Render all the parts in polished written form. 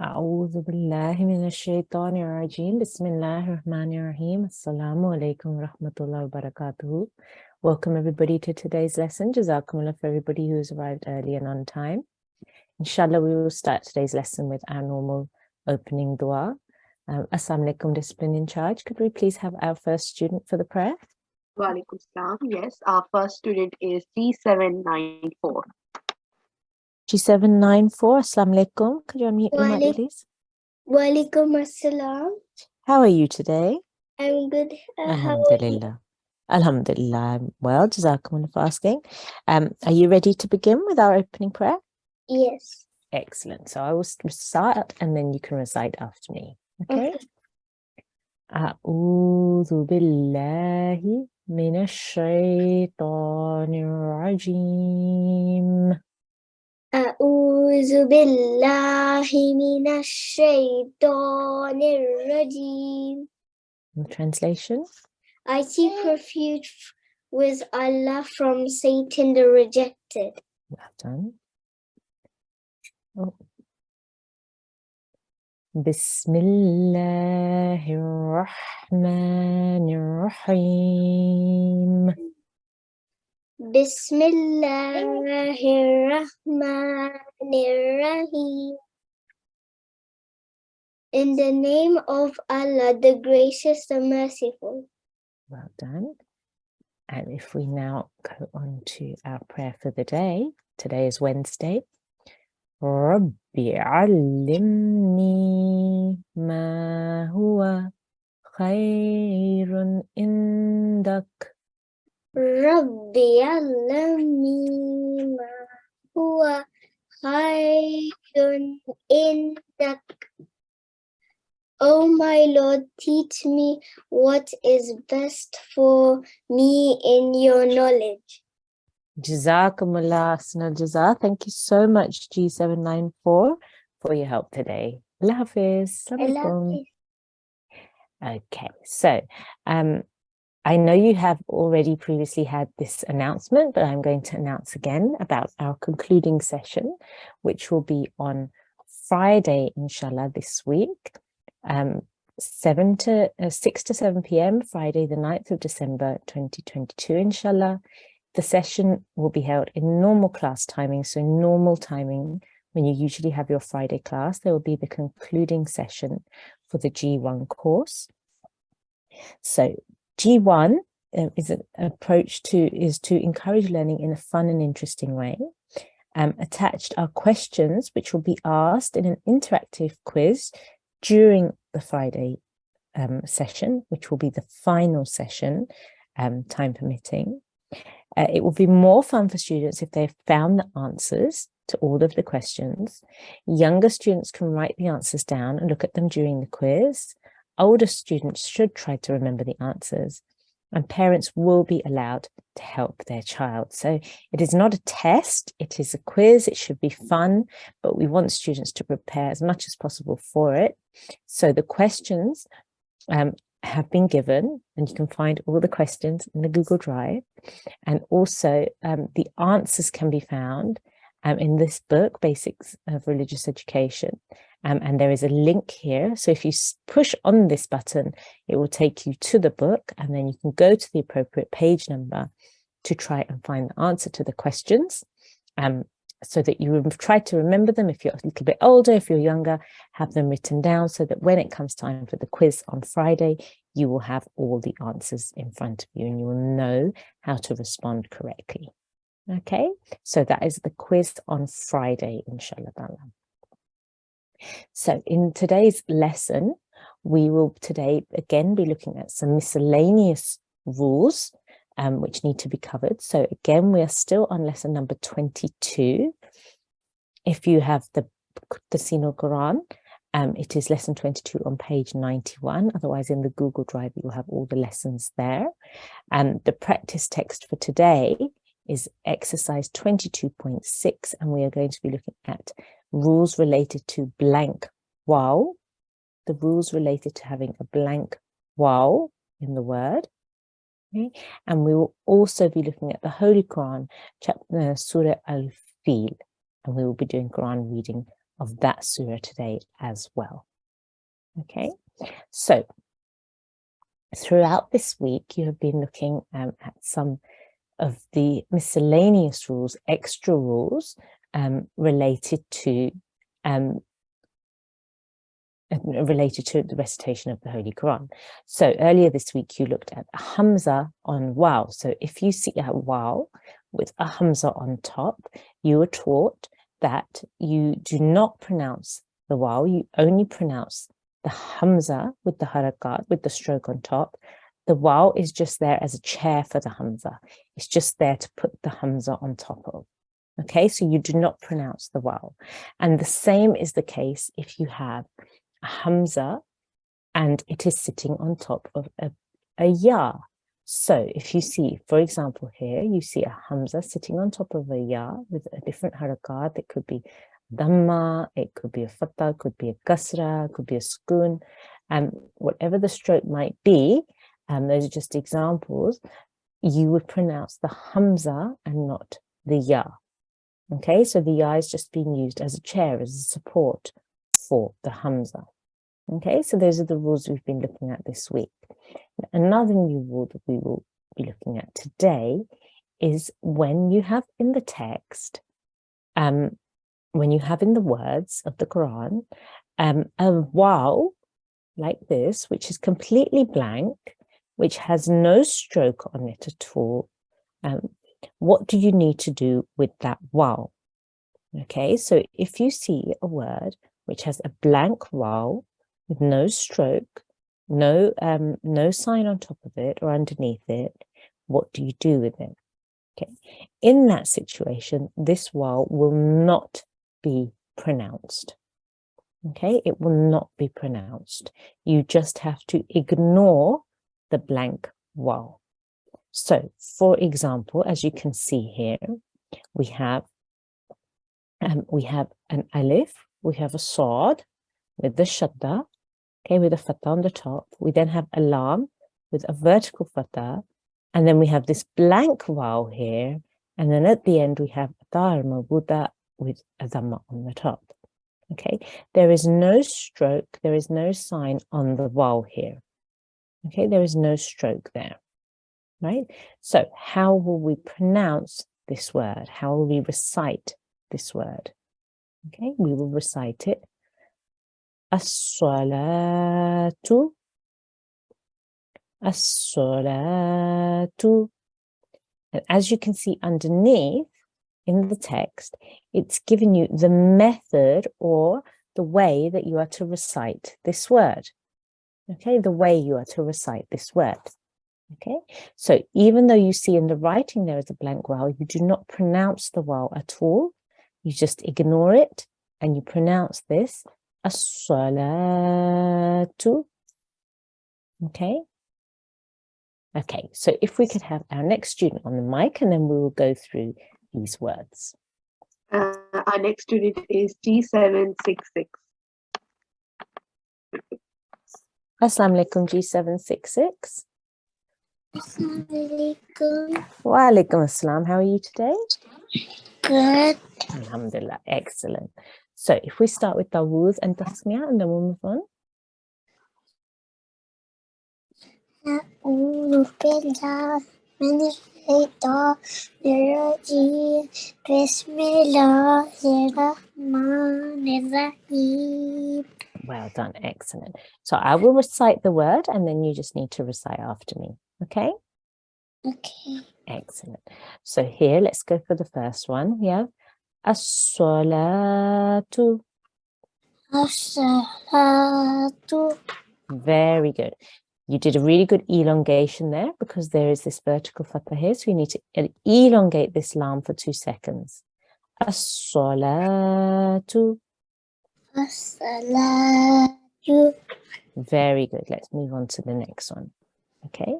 أعوذ بالله من الشيطان الرجيم بسم الله الرحمن الرحيم Assalamu alaikum wa rahmatullahi wa barakatuhu. Welcome everybody to today's lesson. Jazakumullah for everybody who has arrived early and on time. Inshallah, we will start today's lesson with our normal opening dua. Assalamu alaikum, discipline in charge. Could we please have our first student for the prayer? Walaikum salam. Yes, our first student is G794. G794, Assalamu alaikum. Could you unmute your mic, please? Walaikum assalam. How are you today? I'm good. How are you? Alhamdulillah. Alhamdulillah, I'm well. Jazakumullah for asking. Are you ready to begin with our opening prayer? Yes. Excellent. So I will start and then you can recite after me. Okay? أعوذ بالله من الشيطان الرجيم. أعوذ بالله من الشيطان الرجيم. Translation? I seek refuge with Allah from Satan the rejected. Well done. Oh. بسم الله الرحمن الرحيم. بسم الله الرحمن الرحيم. In the name of Allah, the gracious, the merciful. Well done. And if we now go on to our prayer for the day, today is Wednesday. ربي علمني ما هو خير عندك. ربي علمني ما هو خير عندك. Oh my Lord, teach me what is best for me in your knowledge. Jazakumullah Asnal Jaza. Thank you so much, G794, for your help today. Allah Hafiz. Assalamualaikum. Okay, so I know you have already previously had this announcement, but I'm going to announce again about our concluding session, which will be on Friday, inshallah, this week, 6 to 7 p.m, Friday, the 9th of December, 2022, inshallah. The session will be held in normal class timing, so normal timing when you usually have your Friday class. There will be the concluding session for the G1 course. So G1 is an approach is to encourage learning in a fun and interesting way. Attached are questions which will be asked in an interactive quiz during the Friday session, which will be the final session, time permitting. It will be more fun for students if they've found the answers to all of the questions. Younger students can write the answers down and look at them during the quiz. Older students should try to remember the answers, and parents will be allowed to help their child. So it is not a test, it is a quiz. It should be fun, but we want students to prepare as much as possible for it. So the questions have been given, and you can find all the questions in the Google Drive, and also the answers can be found in this book, Basics of Religious Education, and there is a link here. So if you push on this button, it will take you to the book, and then you can go to the appropriate page number to try and find the answer to the questions, so that you try to remember them. If you're a little bit older, if you're younger, have them written down so that when it comes time for the quiz on Friday, you will have all the answers in front of you and you will know how to respond correctly. Okay, so that is the quiz on Friday, inshallah. So in today's lesson, we will today again be looking at some miscellaneous rules which need to be covered. So again, we are still on lesson number 22. If you have the Talimul-Quran, it is lesson 22 on page 91. Otherwise, in the Google Drive, you'll have all the lessons there. The practice text for today is exercise 22.6, and we are going to be looking at rules related to blank waw, the rules related to having a blank waw in the word. Okay. And we will also be looking at the Holy Quran, chapter Surah Al-Fil, and we will be doing Quran reading of that surah today as well. Okay, so throughout this week, you have been looking at some of the miscellaneous rules, extra rules related to the recitation of the Holy Quran. So earlier this week, you looked at Hamza on Waw. So if you see a Waw with a Hamza on top, you were taught that you do not pronounce the Waw, you only pronounce the Hamza with the harakat, with the stroke on top. The Waw is just there as a chair for the Hamza. It's just there to put the Hamza on top of. Okay, so you do not pronounce the Waw. And the same is the case if you have a Hamza and it is sitting on top of a Ya. So if you see, for example, here, you see a Hamza sitting on top of a Ya with a different harakat. It could be Dhamma, it could be a Fatha, it could be a Kasra, it could be a Sukun, whatever the stroke might be, those are just examples, you would pronounce the Hamza and not the Ya. Okay, so the Ya is just being used as a chair, as a support for the Hamza. Okay, so those are the rules we've been looking at this week. Another new rule that we will be looking at today is when you have in the text, when you have in the words of the Quran, a Waw like this, which is completely blank, which has no stroke on it at all, what do you need to do with that Waw? Okay, so if you see a word which has a blank Waw with no stroke, no sign on top of it or underneath it, what do you do with it? Okay, in that situation, this Waw will not be pronounced. Okay, it will not be pronounced. You just have to ignore the blank Waw. So, for example, as you can see here, we have an alif, we have a sad with the shadda, okay, with a fatha on the top. We then have a lam with a vertical fatha, and then we have this blank Waw here, and then at the end we have a tar marbuta with a dhamma on the top. Okay, there is no stroke, there is no sign on the Waw here. Okay, there is no stroke there, right? So how will we pronounce this word? How will we recite this word? Okay, we will recite it. As-salatu, as-salatu. And as you can see underneath in the text, it's given you the method or the way that you are to recite this word. Okay, the way you are to recite this word. Okay, so even though you see in the writing there is a blank Waw, you do not pronounce the Waw at all. You just ignore it and you pronounce this as-salatu. Okay. Okay, so if we could have our next student on the mic and then we will go through these words. Our next student is G766. Assalamu alaikum, G766. Assalamu alaikum. Wa alaikum assalam. How are you today? Good. Alhamdulillah, excellent. So if we start with Tawuz and Tasmiyah and then we'll move on. أعوذ بالله من الشيطان الرجيم بسم الله الرحمن الرحيم. Well done, excellent. So I will recite the word and then you just need to recite after me, okay? Okay. Excellent. So here, let's go for the first one. We have as-salatu. As-salatu. Very good. You did a really good elongation there because there is this vertical fatha here. So you need to elongate this lam for 2 seconds. As-salatu. As-salatu. Very good. Let's move on to the next one. Okay.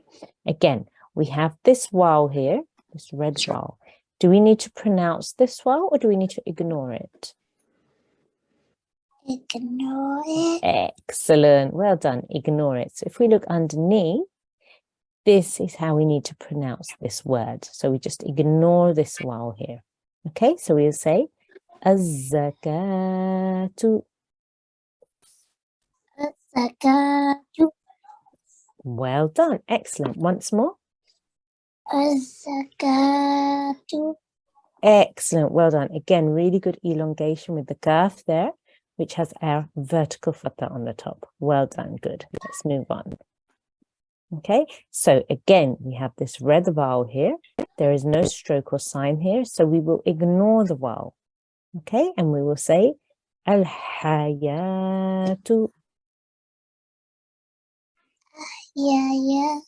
Again, we have this Waw here, this red Waw. Do we need to pronounce this Waw or do we need to ignore it? Ignore it. Excellent. Well done. Ignore it. So if we look underneath, this is how we need to pronounce this word. So we just ignore this Waw here. Okay, so we'll say الزكاة. الزكاة. Well done. Excellent. Once more. الزكاة. Excellent. Well done. Again, really good elongation with the kaf there, which has our vertical fatha on the top. Well done. Good. Let's move on. Okay. So again, we have this red vowel here. There is no stroke or sign here. So we will ignore the vowel. Okay. And we will say al-hayatu. Yeah.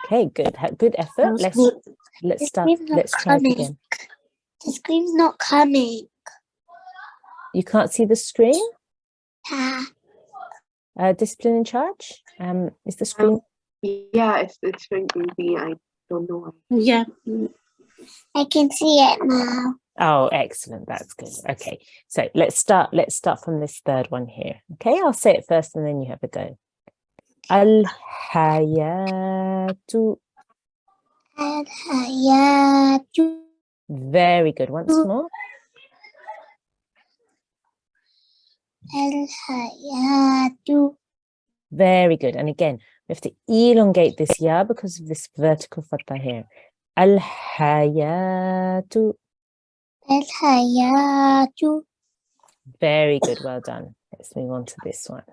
Okay, good. Good effort. Let's start. Let's try it again. The screen's not coming. You can't see the screen? Ah. Discipline in charge? Is the screen? Yeah, it's shrinking me. I don't know why. Yeah. I can see it now. Oh, excellent. That's good. Okay. So let's start from this third one here. Okay, I'll say it first and then you have a go. Al-hayatu. Al-hayatu. Very good. Once more. Al-hayatu. Very good. And again, we have to elongate this ya because of this vertical fatha here. Al-hayatu. Al-hayatu. Very good. Well done. Let's move on to this one.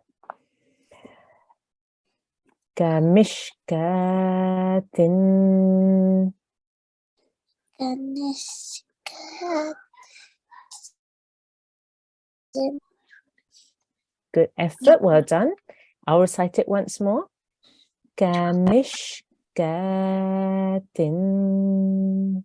Kamishkatin. Good effort. Well done. I'll recite it once more. Kamishkatin.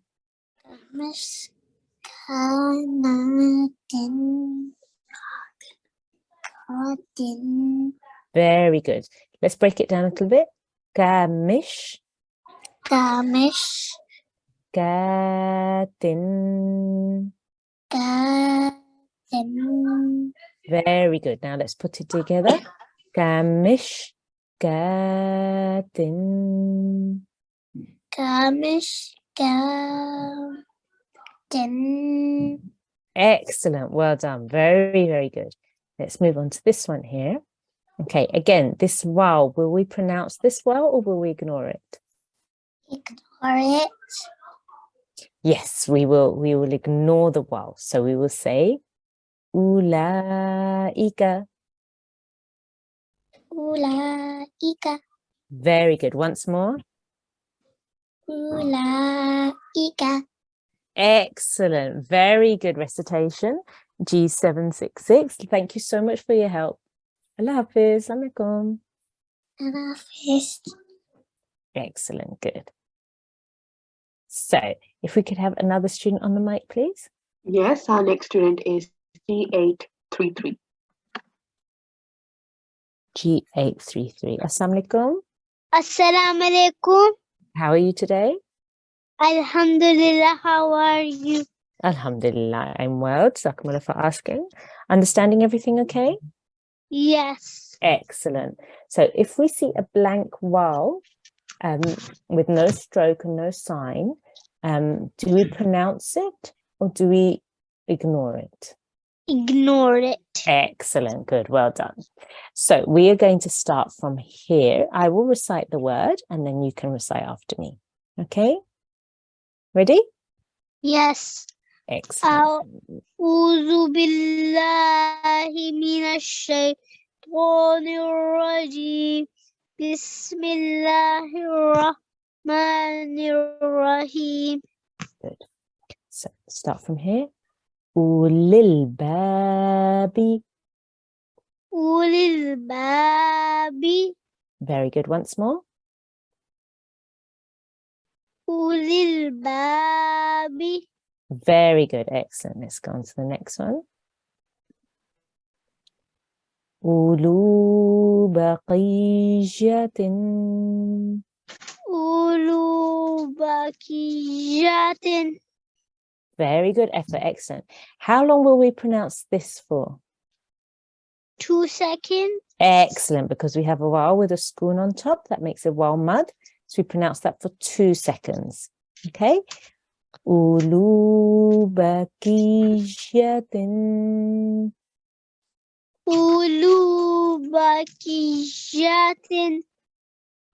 Very good. Let's break it down a little bit. Kamishkatin. Very good. Now let's put it together. Kamishkatin. Excellent. Well done. Very, very good. Let's move on to this one here. Okay, again, this vowel, will we pronounce this vowel or will we ignore it? Ignore it. Yes, we will ignore the vowel. So we will say ulaika. Ulaika. Very good. Once more. Ulaika. Excellent. Very good recitation. G766. Thank you so much for your help. Allah Hafiz. Assalamualaikum. Allah Hafiz. Excellent. Good. So if we could have another student on the mic, please. Yes, our next student is G833. G833. Assalamualaikum. Assalamu alaikum. How are you today? Alhamdulillah. How are you? Alhamdulillah. I'm well. Jazakumullah for asking. Understanding everything okay? Yes. Excellent. So if we see a blank vowel with no stroke and no sign, do we pronounce it or do we ignore it? Ignore it. Excellent. Good. Well done. So we are going to start from here. I will recite the word and then you can recite after me. Okay? Ready? Yes. Excellent. أعوذ بالله من الشيطان الرجيم بسم الله الرحمن الرحيم. Good. So start from here. Ulil babi. أولي الباب. Very good. Once more. أولي الباب. Very good. Excellent. Let's go on to the next one. Ulu baqiyatin. أولو بقية. Very good effort. Excellent. How long will we pronounce this for? 2 seconds. Excellent, because we have a waw with a spoon on top. That makes a waw mud. So we pronounce that for 2 seconds. Okay. Ulu bakishatin. Ulu bakiyatin.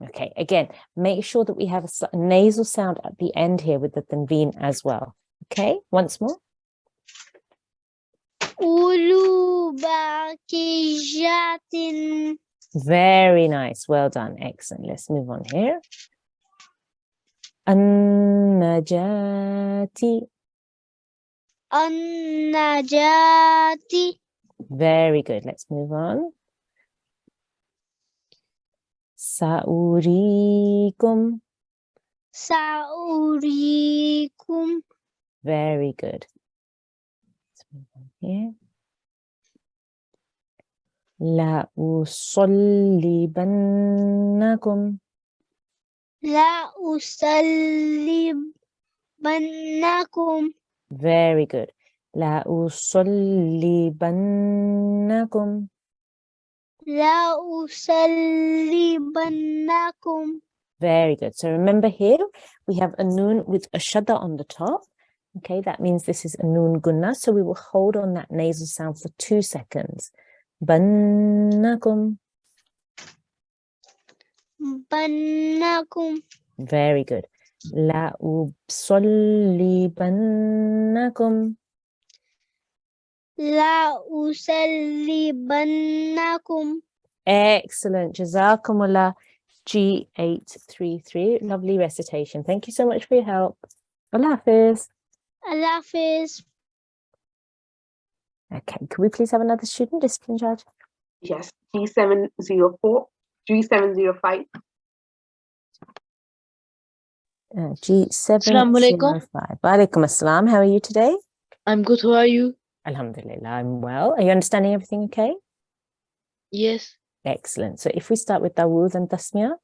Okay, again, make sure that we have a nasal sound at the end here with the tanveen as well. Okay, once more. Ulu bakiyatin. Very nice. Well done. Excellent. Let's move on here. An-najati. An-najati. Very good. Let's move on. Sa'urikum. Sa'urikum. Very good. Let's move on here. La usallibannakum. La usallibannakum. Very good. La usallibannakum. La usallibannakum. Very good. So remember here, we have a noon with a shadda on the top. Okay, that means this is a noon gunna. So we will hold on that nasal sound for 2 seconds. Bannakum. Bannakum. Very good. La usallibannakum. La usallibannakum. Excellent. Jazakumullah. G833. Lovely recitation. Thank you so much for your help. Allah Hafiz. Allah Hafiz. Okay, could we please have another student? Discipline judge. Yes, G704, G705. G705. Walaikum assalam. How are you today? I'm good. How are you? Alhamdulillah, I'm well. Are you understanding everything okay? Yes. Excellent. So if we start with Dawood and Tasmiyah.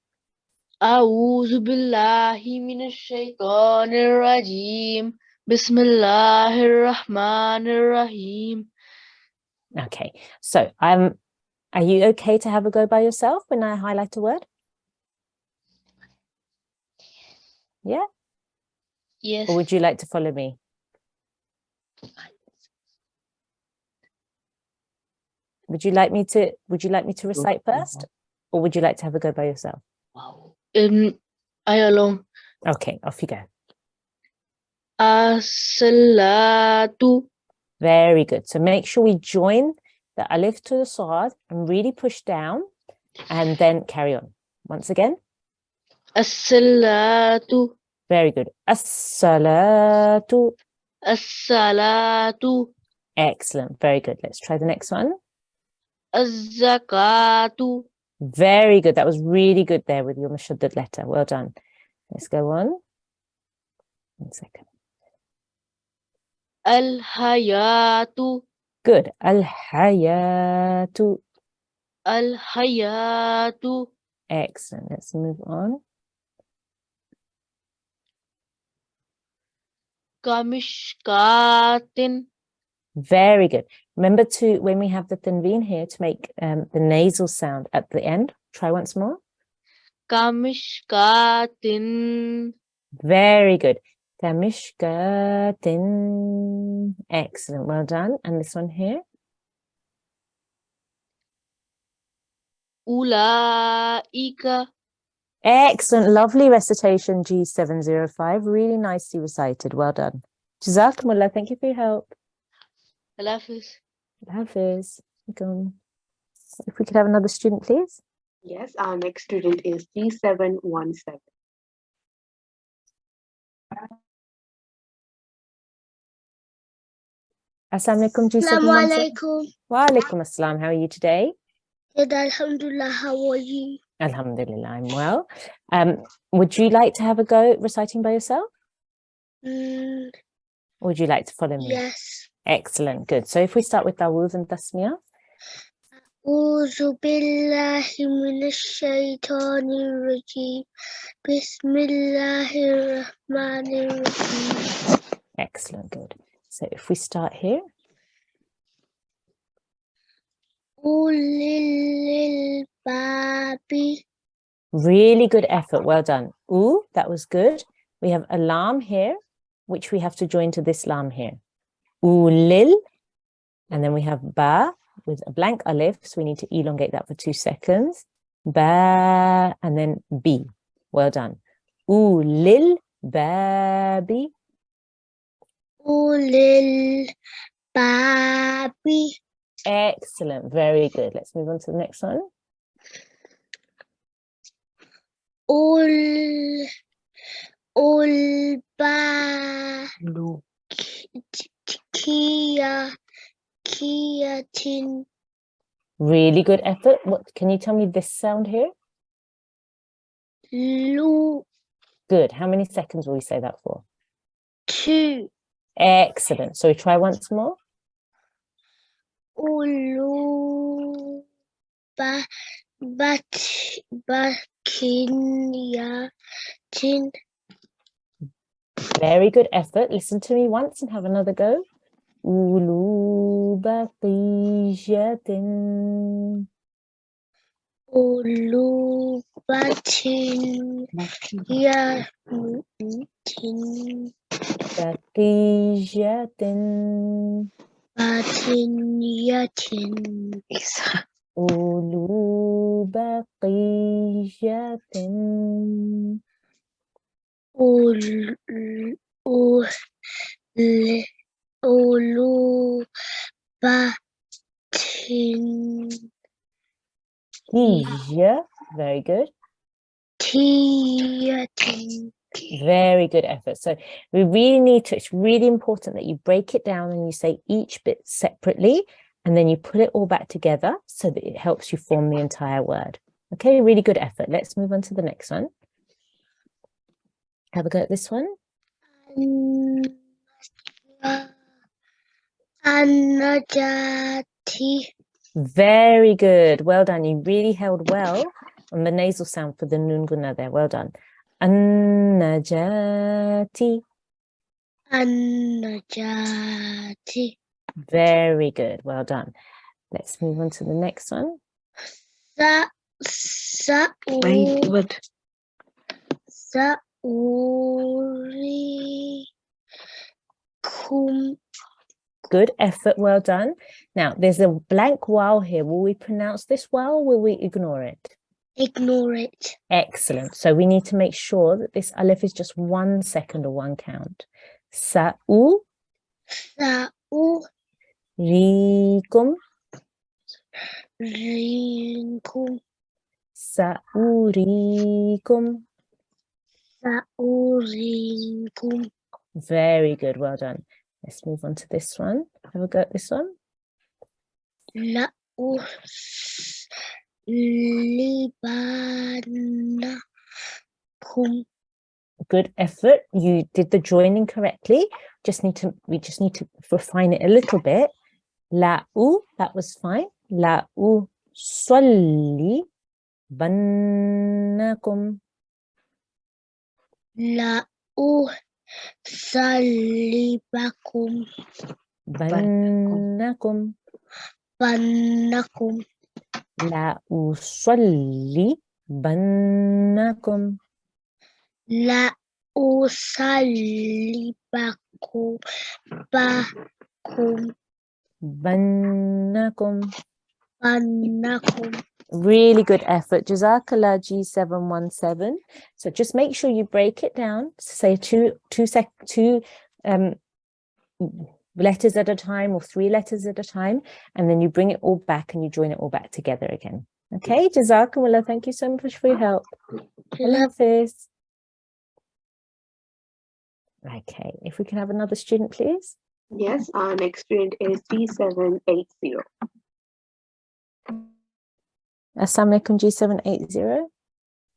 أعوذ بالله من الشيطان الرجيم بسم الله الرحمن الرحيم. Okay, so are you okay to have a go by yourself when I highlight a word? Yeah? Yes. Or would you like to follow me? Would you like me to recite first? Or would you like to have a go by yourself? Wow. I alone. Okay, off you go. As-salatu. Very good. So make sure we join the alif to the sad and really push down and then carry on. Once again. As-salatu. Very good. As-salatu. As-salatu. Excellent. Very good. Let's try the next one. Az-zakatu. Very good. That was really good there with your mashaddad letter. Well done. Let's go on. 1 second. Al-hayatu. Good. Al-hayatu. Al-hayatu. Excellent. Let's move on. Kamishkatin. Very good. Remember to, when we have the tanveen here, to make the nasal sound at the end. Try once more. Kamishkatin. Very good. Kamishkatin. Excellent. Well done. And this one here. Ulaika. Excellent. Lovely recitation, G705. Really nicely recited. Well done. Jazakumullah. Thank you for your help. Allah Hafiz. Hafiz. If we could have another student, please. Yes, our next student is G717. Assalamu alaikum, G717. Assalamu alaikum. Wa alaikum assalam. How are you today? Good, alhamdulillah. How are you? Alhamdulillah, I'm well. Would you like to have a go reciting by yourself? Mm, Or would you like to follow me? yes. Excellent, good. So if we start with Dawood and Tasmiyah. أعوذ بالله من الشيطان الرجيم بسم الله الرحمن الرحيم. Excellent, good. So if we start here. Ulil babi. Really good effort. Well done. Ooh, that was good. We have a lam here, which we have to join to this lam here. Ulil. And then we have ba with a blank alif. So we need to elongate that for 2 seconds. Ba and then b. Well done. Ulil babi. Ulil babi. Excellent. Very good. Let's move on to the next one. Ul ba kiyatin. Really good effort. What can you tell me this sound here? Lu Good. How many seconds will we say that for? 2. Excellent. So we try once more. Ulu bakinyatin. Very good effort. Listen to me once and have another go. Ulu baqiyatin. Ulu batin yatin. Baqiyatin. Batin yatin. Ulu baqiyatin. Ulu batin Hijya. Very good. yatin. Very good effort. So we really need to, it's really important that you break it down and you say each bit separately and then you put it all back together so that it helps you form the entire word. Okay, really good effort. Let's move on to the next one. Have a go at this one. Anajati. Very good. Well done. You really held well on the nasal sound for the nun guna there. Well done. An-najati. Anajati. Very good. Well done. Let's move on to the next one. Saurikum. Good effort. Well done. Now, there's a blank vowel here. Will we pronounce this vowel or will we ignore it? Ignore it. Excellent. So we need to make sure that this alif is just 1 second or 1 count. Sa'u. Rikum. Saurikum. Sa'urikum. Saurikum. Very good. Well done. Let's move on to this one. Have a go at this one. Libanakum. Good effort. You did the joining correctly. We just need to refine it a little bit. La'u, that was fine. La'u salli bannakum. La'u salibakum. Bannakum. Bannakum. La'u salli bannakum. La'u salibakum. Bakum. Bannakum. Bannakum. Really good effort. Jazakallah G717. So just make sure you break it down. Say two letters at a time or 3 letters at a time. And then you bring it all back and you join it all back together again. Okay, Jazakallah. Thank you so much for your help. Allah Hafiz. Okay, if we can have another student, please. Yes, our next student is G780. Assalamu alaikum G780.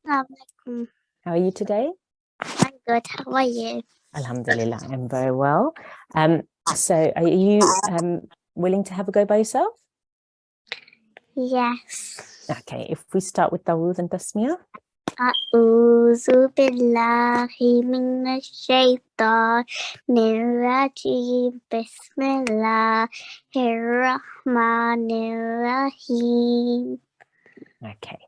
Assalamualaikum. How are you today? I'm good. How are you? Alhamdulillah, I'm very well. So are you willing to have a go by yourself? Yes. Okay, if we start with Dawood and Tasmiyah. A'udzu billahi minasy syaithanir rajim. Bismillahirrahmanirrahim. Okay.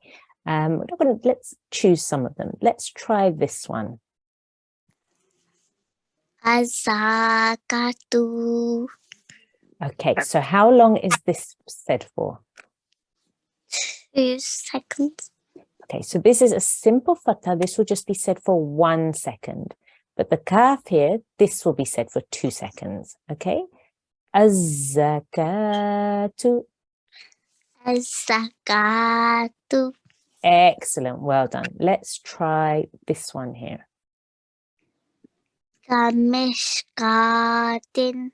Let's choose some of them. Let's try this one. Az-zakatu. Okay, so how long is this said for? 2 seconds. Okay, so this is a simple fatha. This will just be said for 1 second. But the kaf here, this will be said for 2 seconds. Okay? Az-zakatu. Az-zakatu. Excellent. Well done. Let's try this one here. Kamishkatin.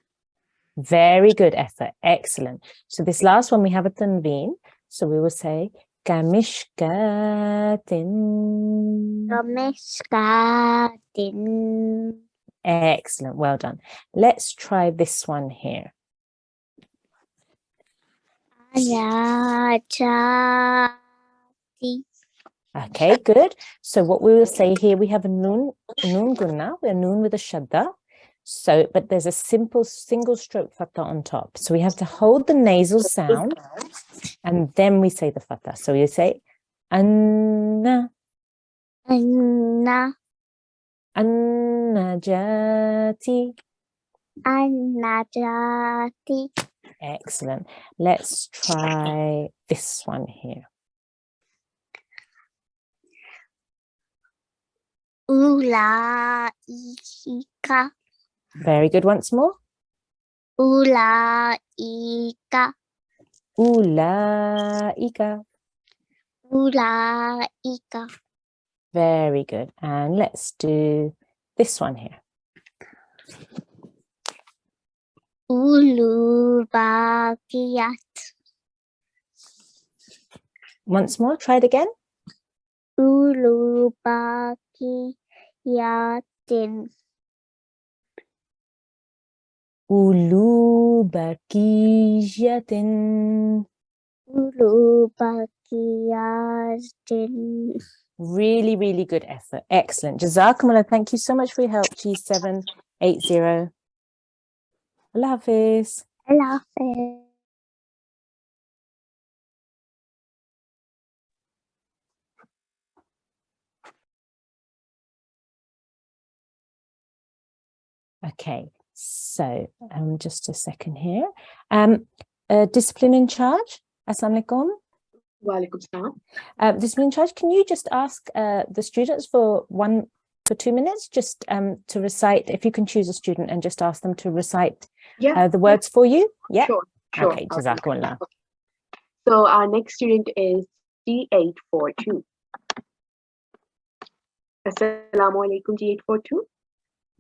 Very good effort. Excellent. So this last one, we have a tanveen. So we will say kamishkatin. Kamishkatin. Excellent. Well done. Let's try this one here. Ayajati. Okay, good. So what we will say here, we have a noon gunna, a noon with a shadda. So, but there's a simple single stroke fatha on top. So we have to hold the nasal sound and then we say the fatha. So you say anna, Anna. annajati. Annajati. Excellent. Let's try this one here. Ulaika. Very good. Once more. Ulaika. Ulaika. Ulaika. Very good. And let's do this one here. Ulubakiyat. Once more. Try it again. Ulubakiyatin. Ulubakiyatin. Ulubakiyatin. Really, really good effort. Excellent. Jazakumullah. Thank you so much for your help, G780. Allah Hafiz. Allah Hafiz. Okay, so just a second here. Discipline in charge. Assalamu alaikum. Walaikum salam. Discipline in charge. Can you just ask the students for 2 minutes, just to recite? If you can choose a student and just ask them to recite the words for you. Yeah. Sure. Okay. Jazakumullah. So our next student is G842. Assalamu alaikum, G842.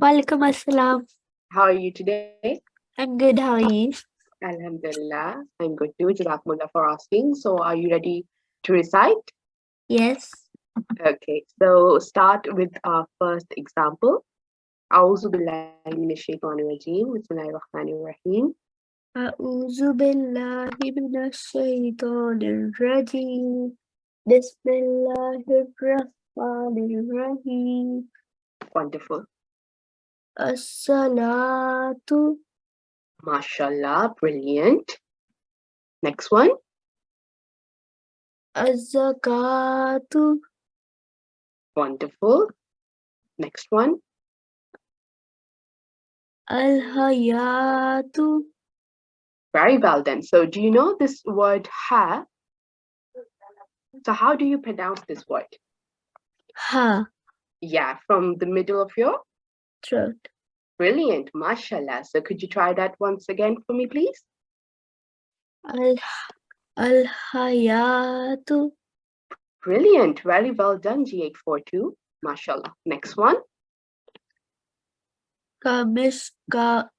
Walaikum assalam. How are you today? I'm good. How are you? Alhamdulillah, I'm good too. Jazakumullah for asking. So are you ready to recite? Yes. Okay, so start with our first example. A'udhu billahi minash shaitanir rajim. Bismillahir rahmanir rahim. A'udzu billahi minash shaitanir rajim. Bismillahirrahmanirrahim. Wonderful. As-salatu. Mashallah, brilliant. Next one. Az-zakatu. Wonderful. Next one. Al-hayatu. Very well then. So do you know this word ha? So how do you pronounce this word? Ha. Yeah, from the middle of your Throat. brilliant, mashallah. So could you try that once again for me, please? Al-hayatu. Brilliant, very well done, G842. Mashallah. Next one. Kamishkatin.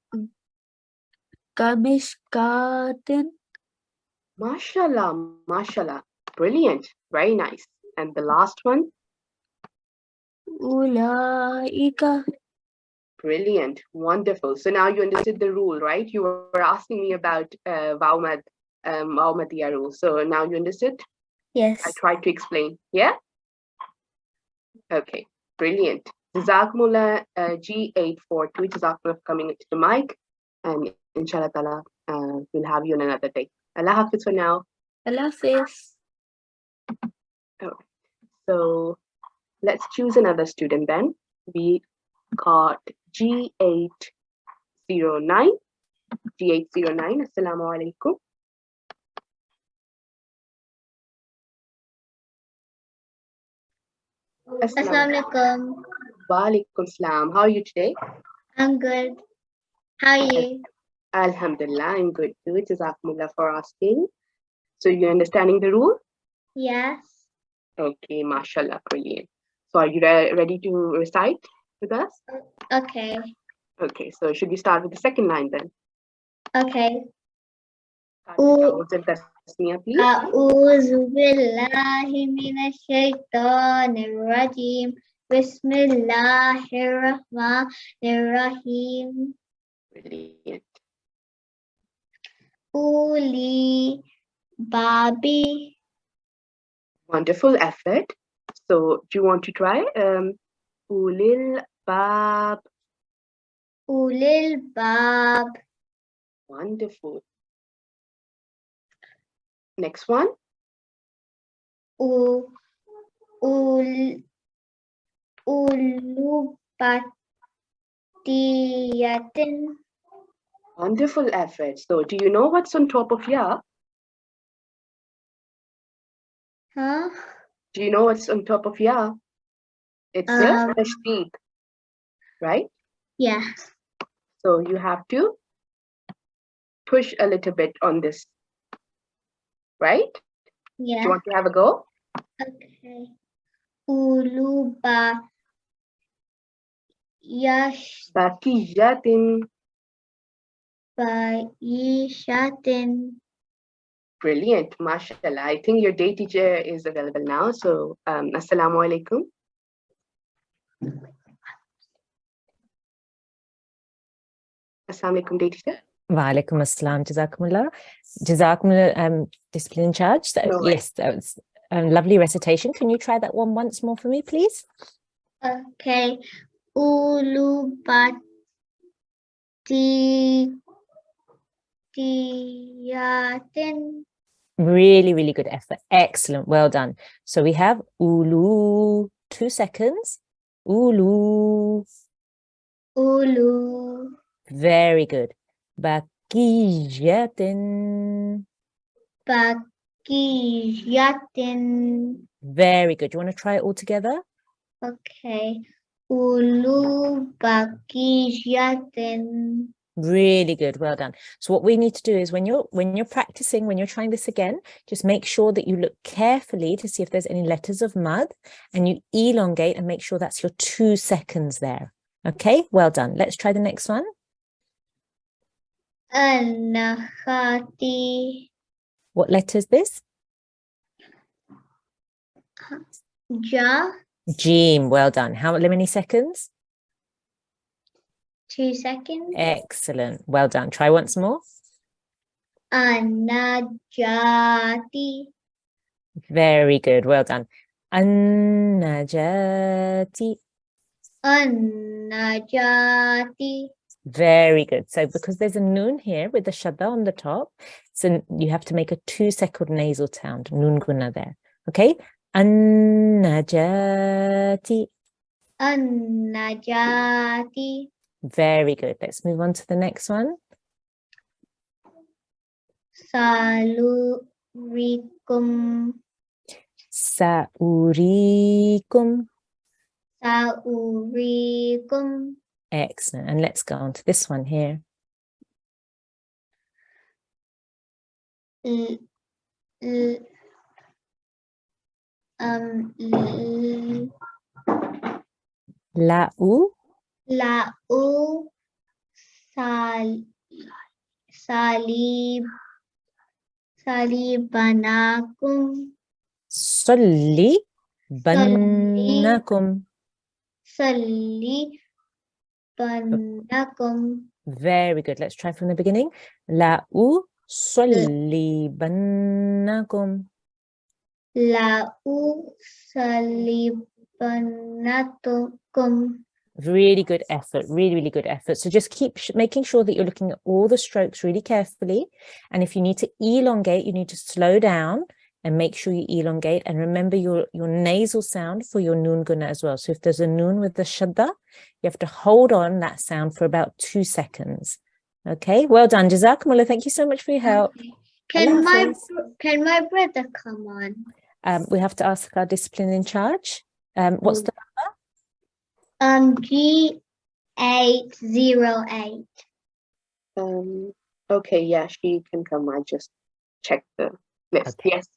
Mashallah, mashallah. Brilliant, very nice. And the last one. Ulaika. Brilliant, wonderful. So now you understood the rule, right? You were asking me about Vowmad rule. So now you understood? Yes. I tried to explain. Yeah? Okay, brilliant. Jazakumullah G842. Jazakumullah for coming into the mic. And inshallah ta'ala, we'll have you on another day. Allah Hafiz for now. Allah Hafiz. So let's choose another student then. We got G809. G809. Assalamu alaikum. Assalamualaikum. Wa alaikum salam. How are you today? I'm good. How are you? Alhamdulillah, I'm good too. Jazakumullah for asking. So you're understanding the rule? Yes. Okay, mashallah, brilliant. So are you ready to recite with us? Okay. Okay, so should we start with the second line then? Okay. Start with A'udhu al-Tasmiyah, please. A'udhu billahi minash shaitanir rajim. Bismillahir rahmanir rahim. Brilliant. Uli babi. Wonderful effort. So do you want to try? Ulil bab. Ulil bab. Wonderful. Next one. Ulubatiyatin. Wonderful effort. So do you know what's on top of ya? Huh? Do you know what's on top of ya? It's the tashdid, right? Yeah. So you have to push a little bit on this, right? Do Yeah. you want to have a go? Okay. Uluba yash Baqiyatin. Baishatin. Brilliant, mashallah. I think your day teacher is available now. So, assalamu alaikum. Assalamu alaikum, day teacher. Wa alaikum assalam. Jazakumullah. Jazakumullah, discipline in charge. So, No worries. yes, that was a lovely recitation. Can you try that one once more for me, please? Okay. Ulubatiyatin. Really, really good effort. Excellent. Well done. So we have ulu, 2 seconds. Ulu. Ulu. Very good. Baqiyatin. Baqiyatin. Very good. You want to try it all together? Okay. Ulu baqiyatin. Really good. Well done. So what we need to do is when you're practicing, when you're trying this again, just make sure that you look carefully to see if there's any letters of mud and you elongate and make sure that's your 2 seconds there. Okay, well done. Let's try the next one. An-nakhati. What letter is this? Ja. Jim. Well done. How many seconds? 2 seconds. Excellent. Well done. Try once more. An-najati. Very good. Well done. An-najati. An-najati. Very good. So because there's a noon here with the shadda on the top, so you have to make a 2-second nasal sound. Noon guna there. Okay. An-najati. An-najati. Very good. Let's move on to the next one. Salurikum. Sa'urikum. Saurikum. Excellent. And let's go on to this one here. La'u. La'u salibanakum. Salli bannakum. Salibanakum. Very good. Let's try from the beginning. La'u salli bannakum. La'u salibanakum. banatukum. Really good effort, really, really good effort. So just keep making sure that you're looking at all the strokes really carefully. And if you need to elongate, you need to slow down and make sure you elongate. And remember your nasal sound for your noon guna as well. So if there's a noon with the shadda, you have to hold on that sound for about 2 seconds. Okay, well done. Jazakumullah. Thank you so much for your help. Can Allah my brother come on? we have to ask our discipline in charge. What's the G808. Okay, yeah, she can come. I just checked the list. Okay. Yes.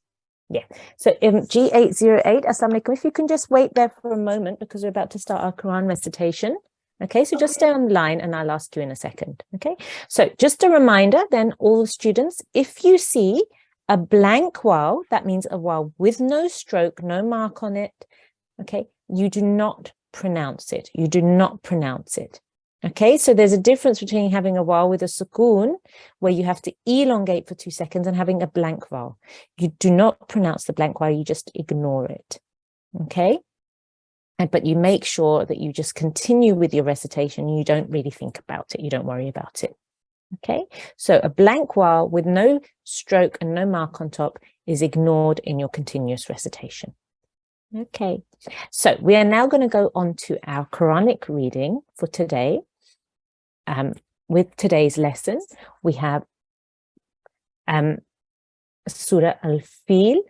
Yeah, so G808, Assalamu alaikum. If you can just wait there for a moment because we're about to start our Quran recitation. Okay, so just stay on the line and I'll ask you in a second. Okay, so just a reminder then, all the students, if you see a blank waw, that means a waw with no stroke, no mark on it. Okay, you do not pronounce it. You do not pronounce it. Okay, so there's a difference between having a waw with a sukoon, where you have to elongate for 2 seconds, and having a blank waw. You do not pronounce the blank waw, you just ignore it. Okay, but you make sure that you just continue with your recitation. You don't really think about it. You don't worry about it. Okay, so a blank waw with no stroke and no mark on top is ignored in your continuous recitation. Okay, so we are now going to go on to our Quranic reading for today. With today's lesson, we have Surah Al-Fil.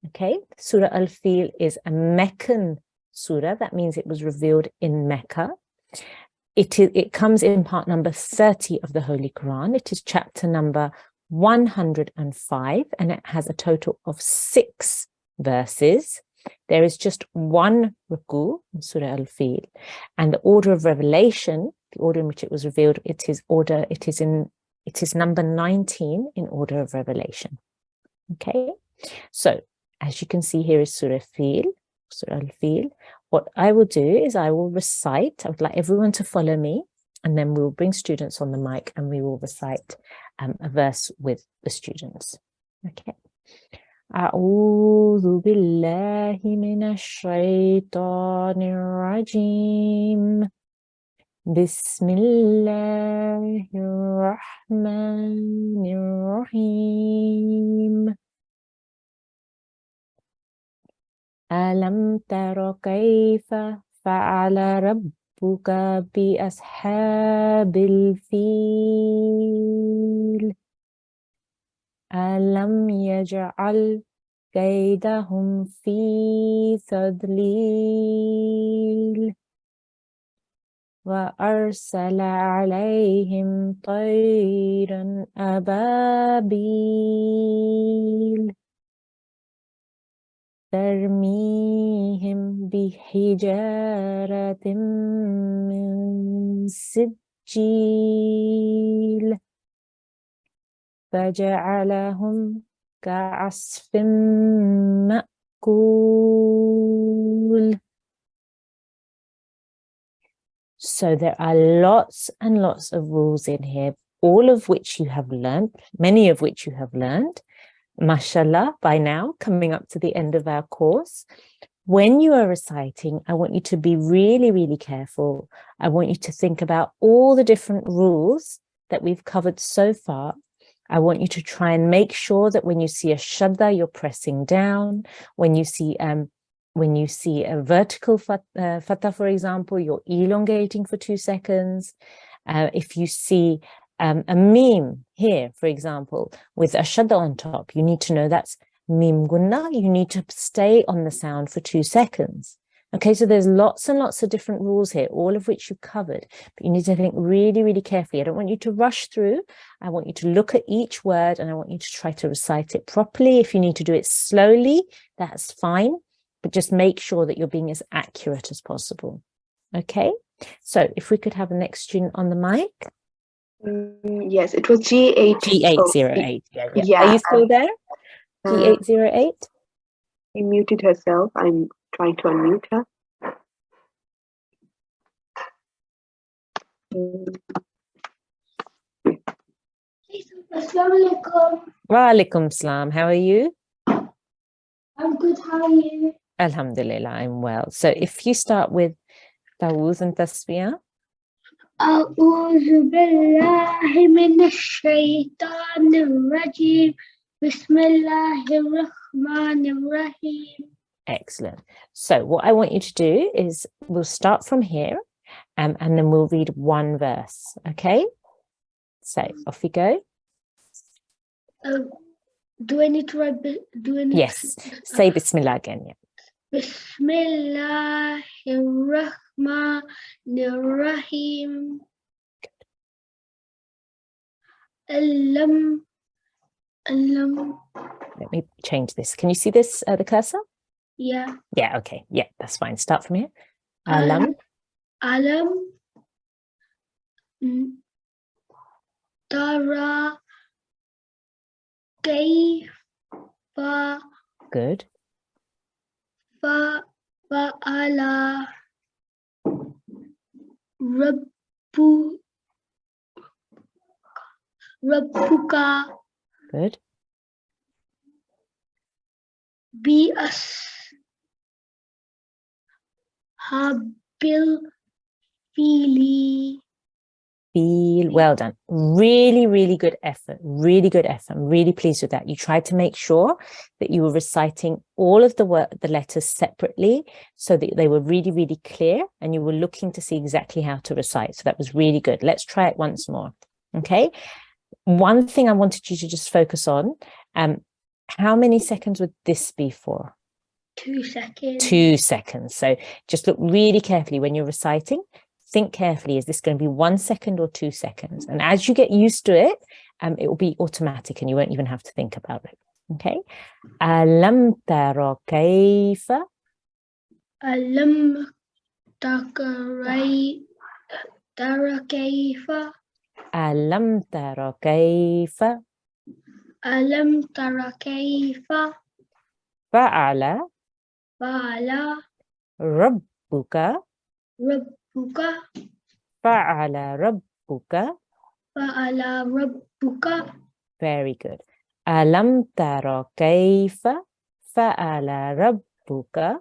Okay, Surah Al-Fil is a Meccan surah. That means it was revealed in Mecca. It comes in part number 30 of the Holy Quran. It is chapter number 105, and it has a total of 6 verses. There is just one ruku in Surah Al-Fil, and the order of revelation, the order in which it was revealed, it is number 19 in order of revelation. Okay, so as you can see, here is Surah Al-Fil. What I will do is I will recite. I would like everyone to follow me, and then we'll bring students on the mic and we will recite a verse with the students. Okay. أعوذ بالله من الشيطان الرجيم بسم الله الرحمن الرحيم ألم تر كيف فعل ربك بأصحاب الفيل ألم يجعل كيدهم في تضليل وأرسل عليهم طيرا أبابيل ترميهم بحجارة من سجيل فجعلهم كعصف مأكول. So there are lots and lots of rules in here, all of which you have learned, many of which you have learned, mashallah, by now, coming up to the end of our course. When you are reciting, I want you to be really, really careful. I want you to think about all the different rules that we've covered so far. I want you to try and make sure that when you see a shadda, you're pressing down. When you see a vertical fatha, for example, you're elongating for 2 seconds. If you see a meme here, for example, with a shadda on top, you need to know that's mim gunna. You need to stay on the sound for 2 seconds. Okay, so there's lots and lots of different rules here, all of which you've covered, but you need to think really, really carefully. I don't want you to rush through. I want you to look at each word and I want you to try to recite it properly. If you need to do it slowly, that's fine, but just make sure that you're being as accurate as possible. Okay, so if we could have the next student on the mic. Yes, it was G808. Yeah. Are you still there? G808? She muted herself. I'm trying to unmute her. Assalamualaikum. Wa alaikum salam. How are you? I'm good. How are you? Alhamdulillah, I'm well. So if you start with Tawuz and Tasbih. أعوذ بالله من الشيطان الرجيم بسم الله الرحمن الرحيم. Excellent. So what I want you to do is we'll start from here and then we'll read one verse. Okay? So off we go. Do I need to write? Yes. Say Bismillah again. Yeah. بسم الله الرحمن الرحيم. Let me change this. Can you see this, the cursor? Yeah. Yeah, okay. Yeah, that's fine. Start from here. Alam. Alam tara kayfa Good. fa'ala rabbuka Good. bi ashabil fili. Well done. Really, really good effort. Really good effort. I'm really pleased with that. You tried to make sure that you were reciting all of the letters separately so that they were really, really clear and you were looking to see exactly how to recite. So that was really good. Let's try it once more. Okay. One thing I wanted you to just focus on, how many seconds would this be for? 2 seconds. 2 seconds. So just look really carefully when you're reciting. Think carefully, is this going to be 1 second or 2 seconds? And as you get used to it, it will be automatic and you won't even have to think about it. Okay. Alam tara kayfa. Alam tara kayfa. Alam tara kayfa. Alam tara kayfa. Fa'ala rabbuka. rabbuka. Fa'ala rabbuka. Fa'ala rabbuka. Very good. Alam tara kayfa fa'ala rabbuka.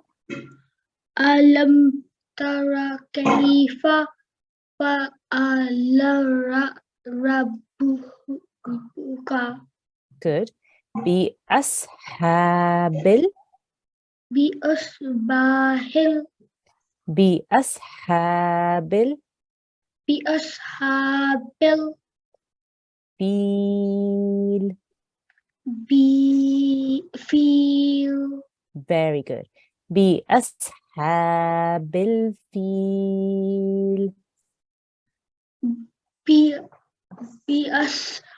Alam tara kayfa fa'ala rabbuka. Good. Bi ashabil. Bi ashabil. Bi ashabil. Bi ashabil. Feel. Very good. Bi ashabil fil. Bi ashabil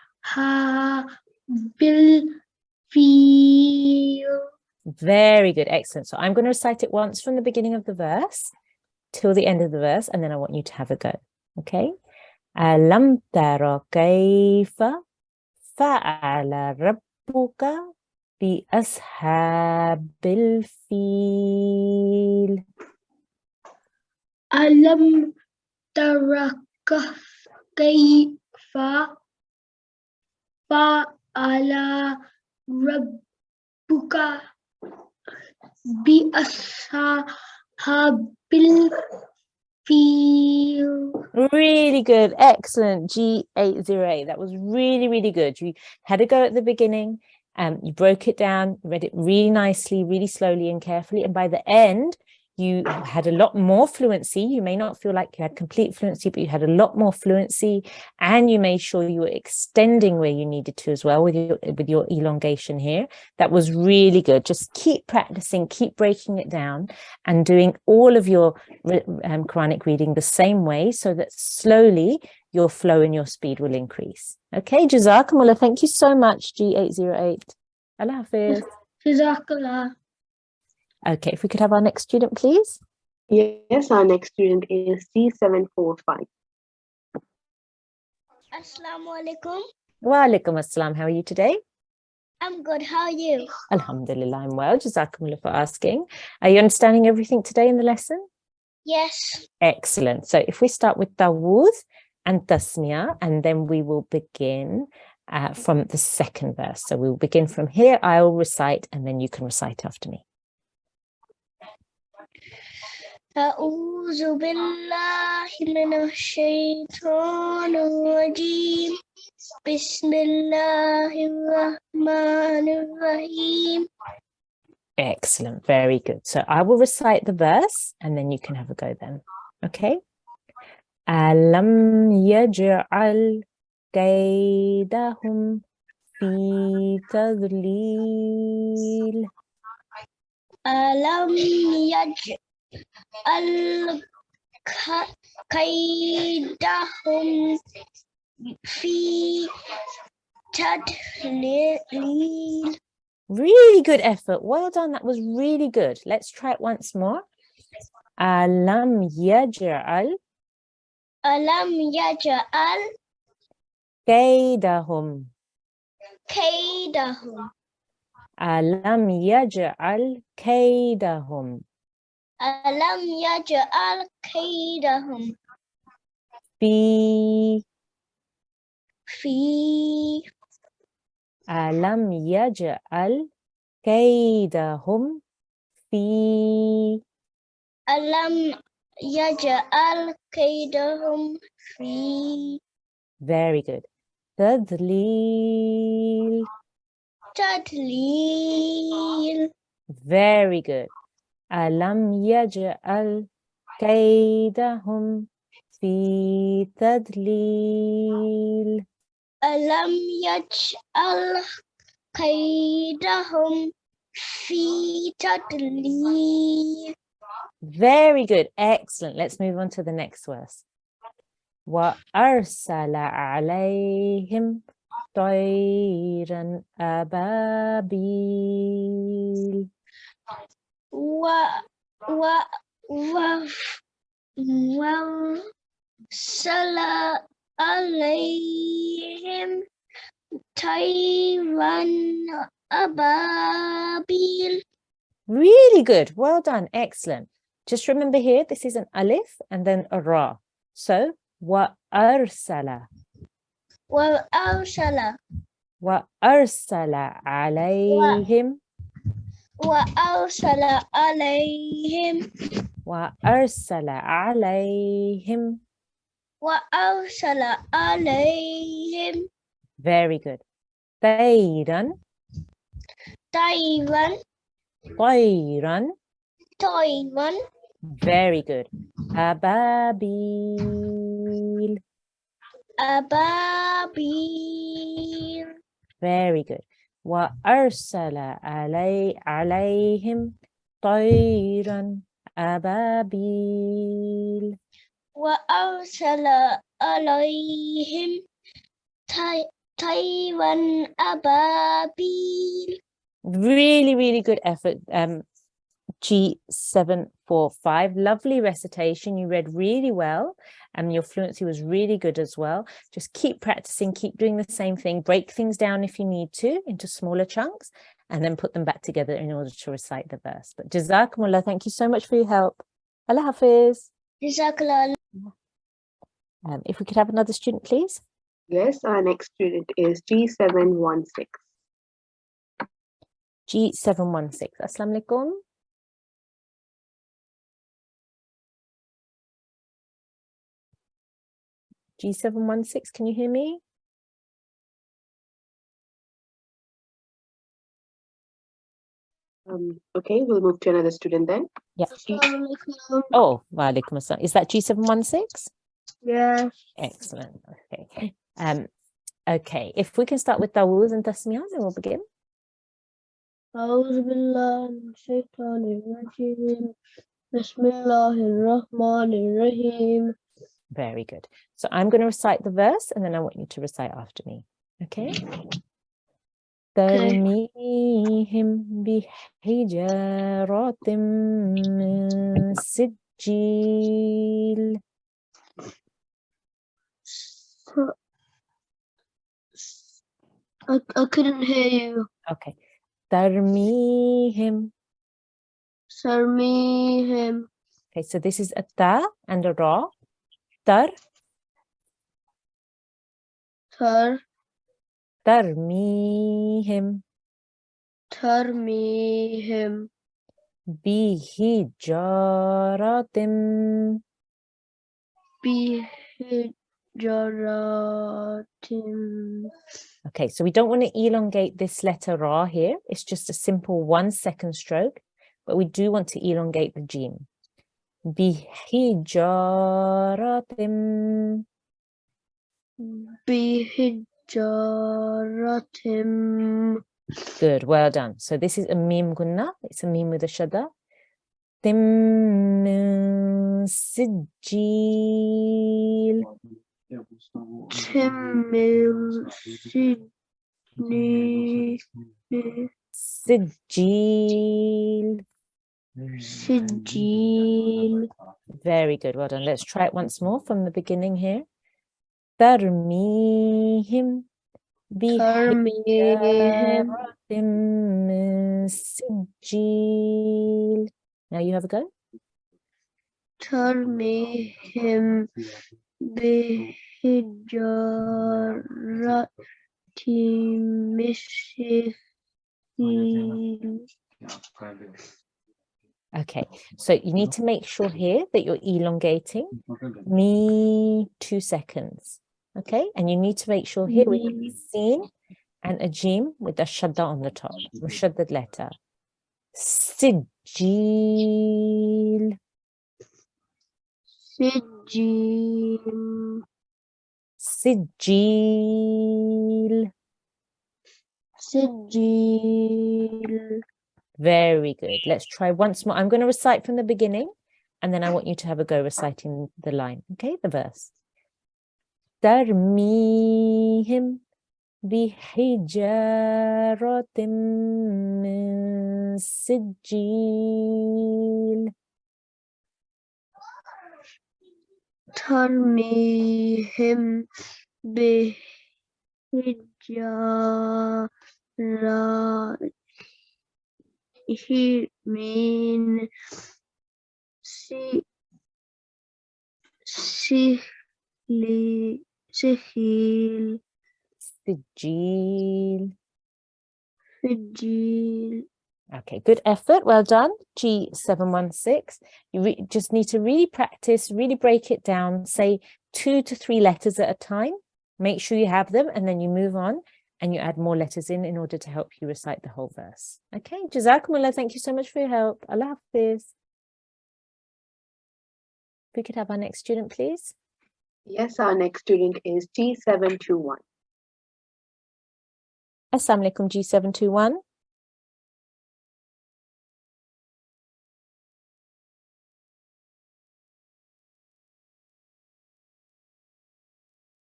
feel. Very good. Excellent. So I'm going to recite it once from the beginning of the verse till the end of the verse, and then I want you to have a go. Okay. Alam tara kayfa fa'ala rabbuka bi ashabil fil. Alam tara kayfa fa'ala rabbuka bi ashabil fil. Really good. Excellent. G808. That was really, really good. You had a go at the beginning. You broke it down, read it really nicely, really slowly and carefully. And by the end, you had a lot more fluency. You may not feel like you had complete fluency, but you had a lot more fluency, and you made sure you were extending where you needed to as well with your elongation here. That was really good. Just keep practicing, keep breaking it down and doing all of your Quranic reading the same way so that slowly your flow and your speed will increase. Okay, Jazakumullah. Thank you so much, G808. Allah Hafiz. Jazakallah. Okay, if we could have our next student, please. Yes, our next student is C745. Assalamu alaikum. Wa alaikum assalam. How are you today? I'm good. How are you? Alhamdulillah, I'm well. Jazakumullah for asking. Are you understanding everything today in the lesson? Yes. Excellent. So if we start with Tawuz and Tasmiyah, and then we will begin from the second verse. So we'll begin from here. I'll recite, and then you can recite after me. أعوذ بالله من الشيطان الرجيم بسم الله الرحمن الرحيم. Excellent. Very good. So I will recite the verse and then you can have a go then. Okay. Alam yaj'al kaydahum fi tadlil. ألم يجعل كيدهم في تضليل. Really good effort. Well done. That was really good. Let's try it once more. Alam yaj'al ألم يجعل kaydahum. كيدهم Alam yaj'al kaydahum ألم يجعل كيدهم fi. في Alam yaj'al kaydahum fi. ألم يجعل كيدهم في Very good. Tadlil. تضليل. Very good. Alam yaj'al kaydahum fi tadlil. ألم يجعل كيدهم في تضليل. Very good. Excellent. Let's move on to the next verse. وَأَرْسَلَ عَلَيْهِمْ طَيْرًا أَبَابِيلَ. وأرسل عليهم طيرا أبابيل. Really good. Well done. Excellent. Just remember here, this is an alif and then a ra. So, وَأَرْسَلَ. وأرسل وَأَرْسَلَ عَلَيْهِمْ. وأرسل عليهم وَأَرْسَلَ عَلَيْهِمْ. وأرسل عليهم Very good. طَيْرًا. طيرا طَيْرًا. طيرا Very good. أبابيل. أبابيل. Very good. وأرسل عليهم طيرا أبابيل. وأرسل عليهم طيرا أبابيل. Really, really good effort. G745. Lovely recitation. You read really well and your fluency was really good as well. Just keep practicing, keep doing the same thing. Break things down if you need to into smaller chunks and then put them back together in order to recite the verse. But Jazakumullah, thank you so much for your help. Allah Hafiz. Jazakallah. If we could have another student, please. Yes, our next student is G716. G716. Assalamu alaikum. G716, can you hear me? Okay, we'll move to another student then. Yeah. Oh, wa alaikum assalam. Is that G716? Yes. Excellent. Okay. Okay. If we can start with Dawood and Tasmiya, then we'll begin. أعوذ بالله من الشيطان الرجيم بسم الله الرحمن الرحيم. Very good. So I'm going to recite the verse and then I want you to recite after me. Okay? ترميهم بحجارة من سجيل. I couldn't hear you. Okay. ترميهم. Sarmihim. Okay, so this is a ta and a ra. Tar. Tarmihim. Tarmihim. Bihijaratim. Bihijaratim. Okay, so we don't want to elongate this letter Ra here. It's just a simple 1 second stroke, but we do want to elongate the Jim. Bihijaratim. Bihijaratim. Good, well done. So this is a mim gunna. It's a mim with a shadda. Tim min sijil. Timil Sydney Sijil. Sijil. Very good, well done. Let's try it once more from the beginning here. Tarmihim Tarmihim bihijaratim min sijil. Now you have a go. Tarmihim Bihijaratim Mishil. Okay, so you need to make sure here that you're elongating me 2 seconds. Okay, and you need to make sure here we have a sin and a jim with a shadda on the top, mushaddad letter. Sijil. Sijil. Sijil. Sijil. Very good. Let's try once more. I'm going to recite from the beginning, and then I want you to have a go reciting the line. Okay, the verse. Tarmihim bihijaratim min sijil. Tarmihim bihijaratim min sihil. Sijil. Okay, good effort. Well done. G716. You just need to really practice, really break it down. Say 2 to 3 letters at a time. Make sure you have them, and then you move on and you add more letters in order to help you recite the whole verse. Okay, Jazakumullah. Thank you so much for your help. Allah Hafiz. If we could have our next student, please. Yes, our next student is G721. Assalamu alaikum, G721.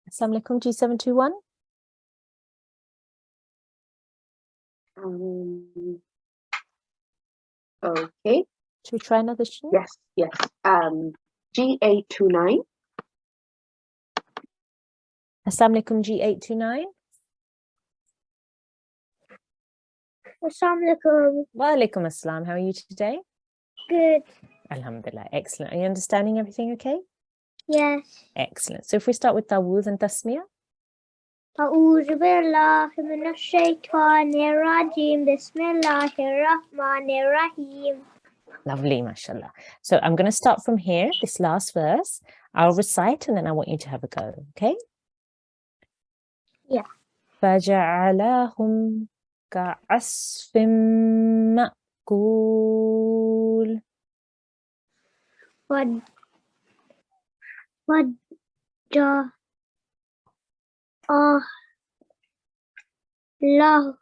Assalamu alaikum, G721. Okay. Should we try another student? Yes, yes. G829. Assalamu alaikum, G829. Assalamu alaikum. Wa alaikum assalam. How are you today? Good. Alhamdulillah. Excellent. Are you understanding everything okay? Yes. Excellent. So if we start with Tawuz and Tasmiyah. أعوذ بالله من الشيطان الرجيم بسم الله الرحمن الرحيم. Lovely, mashallah. So I'm going to start from here, this last verse. I'll recite and then I want you to have a go, okay? Yeah. فَجَعَلَهُمْ كَعَصْفٍ مَأْكُولٍ. لهم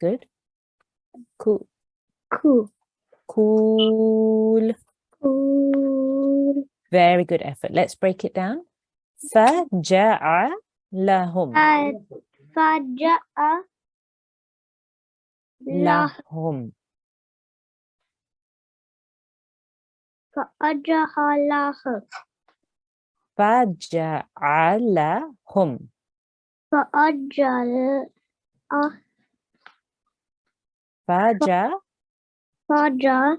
Good. Cool. Very good effort. Let's break it down. فَجَعَلَهُمْ. لَهُمْ. فَجَعَلَهُمْ. Faja.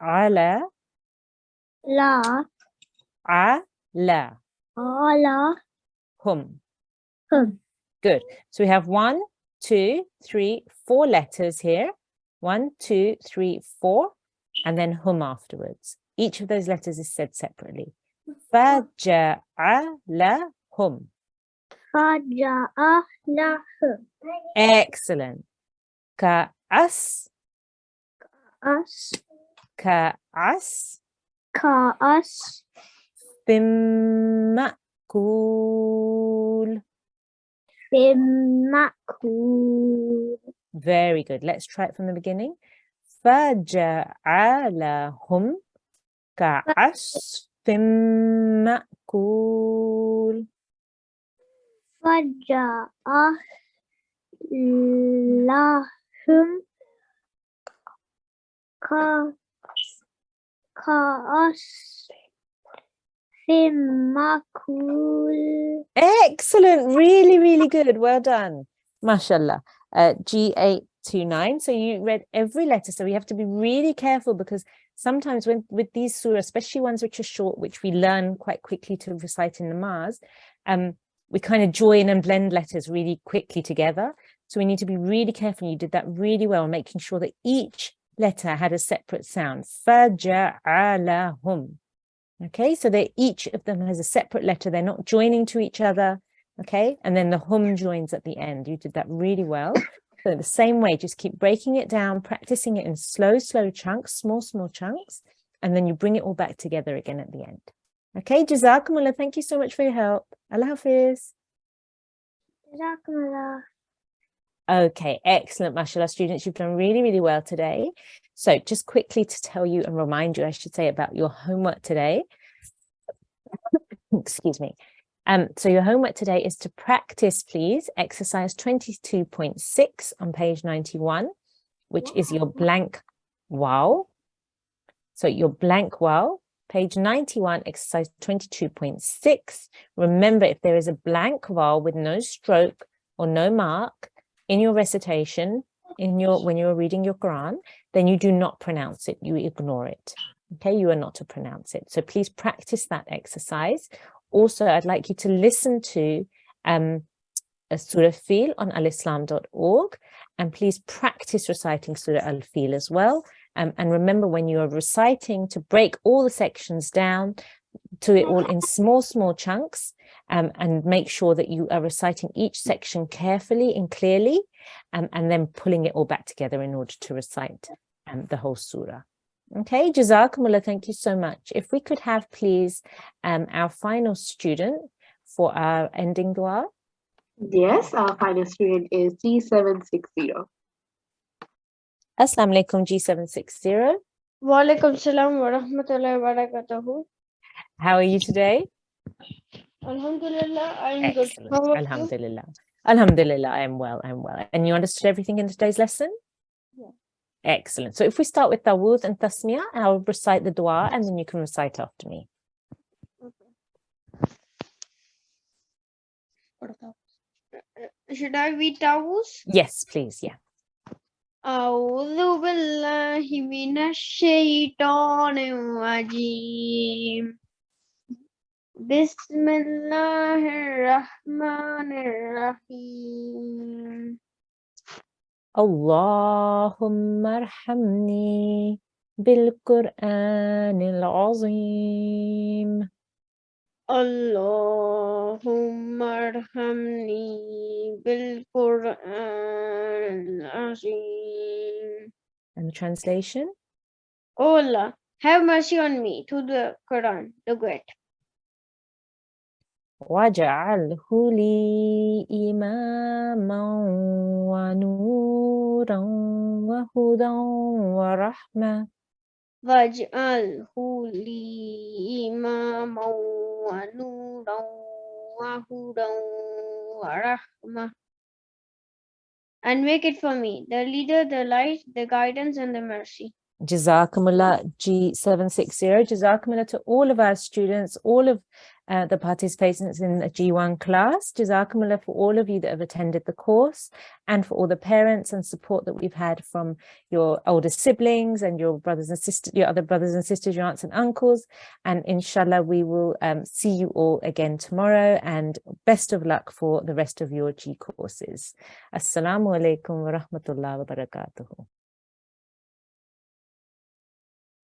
Ala. La. Ala. Ala. Hum. Hum. Good. So we have 1, 2, 3, 4 letters here. 1, 2, 3, 4, and then hum afterwards. Each of those letters is said separately. Faja'alahum. Faja'alahum. Excellent. Ka'as. As. Ka'as. Ka'as. Bimmakul. Bimmakul. Very good. Let's try it from the beginning. Faja'alahum ka'asfim ma'kul. Faja'alahum ka'asfim makul. Excellent. Really, really good. Well done. MashaAllah. G829. So you read every letter. So we have to be really careful because sometimes with these surahs, especially ones which are short, which we learn quite quickly to recite in namaz, we kind of join and blend letters really quickly together. So we need to be really careful. You did that really well, making sure that each letter had a separate sound. Faja'alahum. Okay, so each of them has a separate letter. They're not joining to each other. Okay, and then the hum joins at the end. You did that really well. So the same way, just keep breaking it down, practicing it in slow chunks, small chunks, and then you bring it all back together again at the end. Okay, Jazakumullah, thank you so much for your help. Allah Hafiz. Jazakumullah. Okay, excellent, mashallah students. You've done really, really well today. So just quickly to tell you and remind you, I should say, about your homework today. Excuse me. So your homework today is to practice, please, exercise 22.6 on page 91, which is your blank wow. So your blank wow, page 91, exercise 22.6. Remember, if there is a blank vowel with no stroke or no mark in your recitation, when you're reading your Quran, then you do not pronounce it, you ignore it. Okay, you are not to pronounce it. So please practice that exercise. Also, I'd like you to listen to a Surah Fil on alislam.org, and please practice reciting Surah Al-Fil as well. And remember, when you are reciting, to break all the sections down to it all in small chunks, and make sure that you are reciting each section carefully and clearly, and then pulling it all back together in order to recite the whole surah. Okay, Jazakumullah, thank you so much. If we could have, please, our final student for our ending dua. Yes, our final student is G760. Assalamu alaikum, G760. Wa alaikum salam wa rahmatullahi wa barakatuhu. How are you today? Alhamdulillah, I'm good. Excellent. How about you? Alhamdulillah. Alhamdulillah, I am well. And you understood everything in today's lesson? Yeah. Excellent. So if we start with Tawud and Tasmiyah, I'll recite the dua and then you can recite after me. Should I read Tawus? Yes, please. Yeah. أعوذ بالله من الشيطان الرجيم بسم الله الرحمن الرحيم Allahumma arhamni bil-Qur'an al-azim. اللهم ارحمني بالقرآن العظيم. And the translation? O Allah, have mercy on me through the Quran, the Great. وَاجْعَلْهُ لِي إِمَامًا وَنُورًا وَهُدًى وَرَحْمَةً. واجعله لي إماما ونورا وهدى ورحمة. And make it for me, the leader, the light, the guidance, and the mercy. Jazakumullah, G760. Jazakumullah to all of our students, all of the participants in the G1 class. Jazakumullah for all of you that have attended the course, and for all the parents and support that we've had from your older siblings and your brothers and sisters, your other brothers and sisters, your aunts and uncles. And inshallah, we will see you all again tomorrow, and best of luck for the rest of your G courses. Assalamu alaikum wa rahmatullahi wa barakatuhu.